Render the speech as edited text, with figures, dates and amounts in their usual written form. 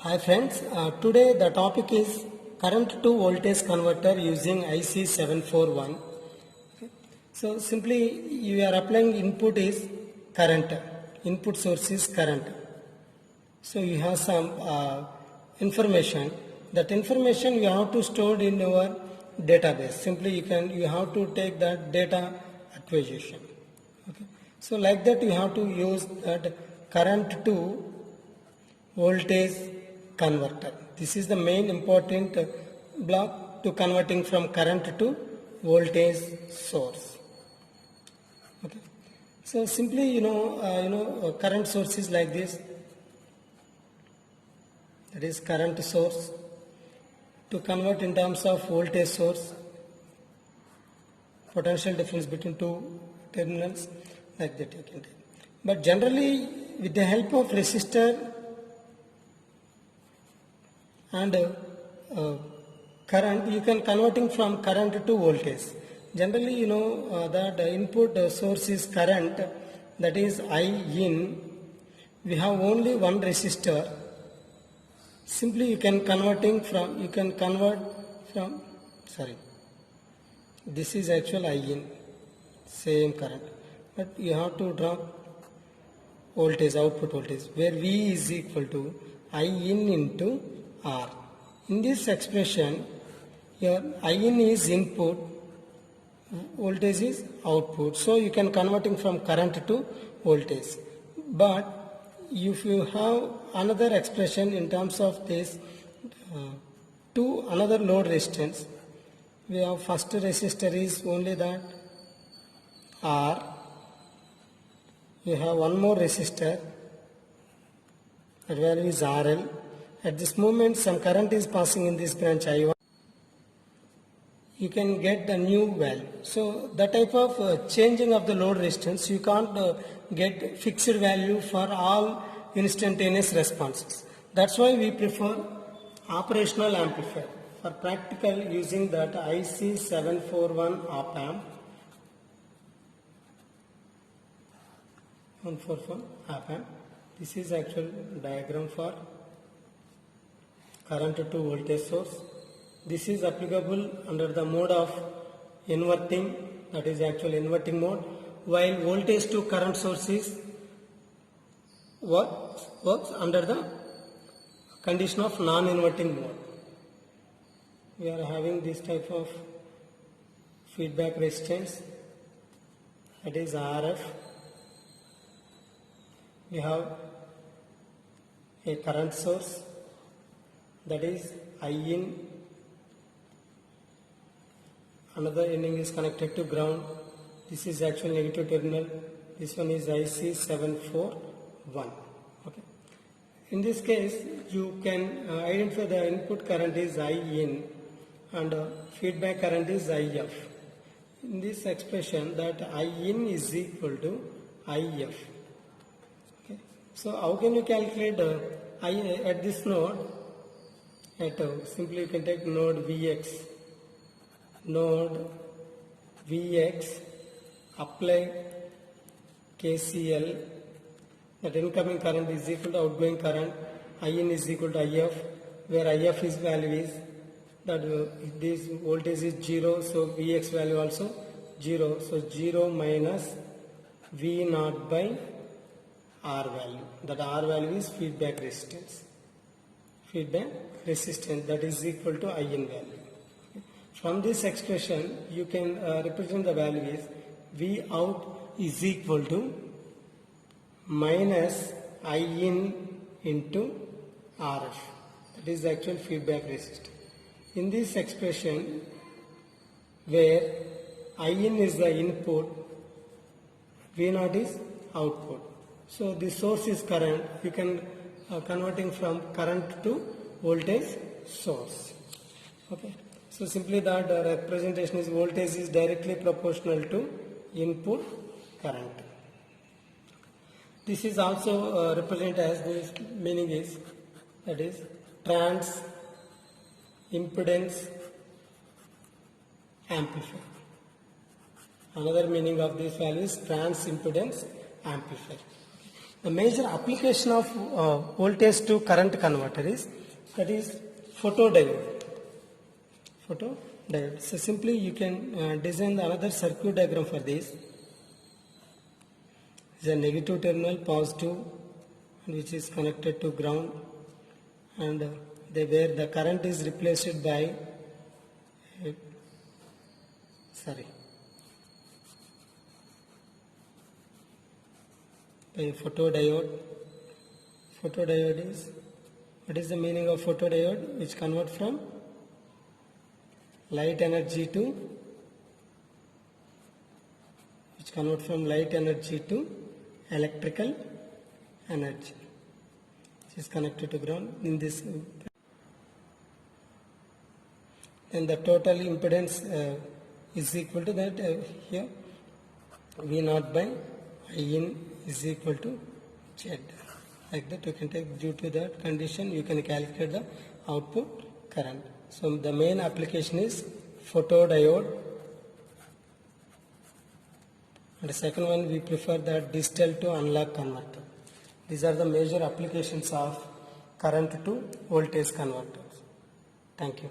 Hi friends, today the topic is current to voltage converter using IC741. So simply you are applying input is current, input source is current. So you have some information. That information you have to store in your database. Simply you have to take that data acquisition. Okay. So like that you have to use that current to voltage converter. This is the main important block to converting from current to voltage source. Okay. So simply current source is like this. That is current source. To convert in terms of voltage source, potential difference between two terminals, like that you can take. But generally, with the help of resistor and current, you can converting from current to voltage. Generally, that the input source is current, that is I in. We have only one resistor. Simply you can convert from, this is actual I in, same current, but you have to drop voltage, output voltage, where V is equal to I in into R. In this expression, your I in is input, voltage is output, so you can converting from current to voltage. But if you have another expression in terms of this to another load resistance, we have first resistor is only that R. You have one more resistor, that value is RL. At this moment some current is passing in this branch I1. You can get the new value. So the type of changing of the load resistance, you can't get fixed value for all instantaneous responses. That's why we prefer operational amplifier. For practical, using that IC741 op amp, 144 op amp. This is actual diagram for current to voltage source. This is applicable under the mode of inverting, that is actual inverting mode, while voltage to current source is works under the condition of non-inverting mode. We are having this type of feedback resistance, that is RF. We have a current source, that is I in. Another ending is connected to ground. This is actual negative terminal. This one is IC741. Okay. In this case, you can identify the input current is I in and feedback current is IF. In this expression, that I in is equal to IF. Okay. So how can you calculate I at this node? Simply you can take node Vx. Node Vx, apply KCL, that incoming current is equal to outgoing current, In is equal to IF, where IF is value is that this voltage is 0, so Vx value also 0, so 0 minus V naught by R value, that R value is feedback resistance. Feedback resistance, that is equal to In value. From this expression, you can represent the value is V out is equal to minus I in into RF. That is the actual feedback resistance. In this expression, where I in is the input, V naught is output. So the source is current. You can converting from current to voltage source. Okay. So simply that representation is voltage is directly proportional to input current. This is also represented as this meaning is, that is trans impedance amplifier. Another meaning of this value is trans impedance amplifier. The major application of voltage to current converter is that is photodiode. Photodiode. So simply you can design another circuit diagram for this. Is a negative terminal, positive, which is connected to ground, and where the current is replaced by by photodiode. Photodiode is, what is the meaning of photodiode? Which convert from light energy to electrical energy. It is connected to ground in this. And the total impedance is equal to that here V0 by In is equal to Z. Like that you can take, due to that condition you can calculate the output current. So the main application is photodiode, and the second one we prefer the digital to analog converter. These are the major applications of current to voltage converters. Thank you.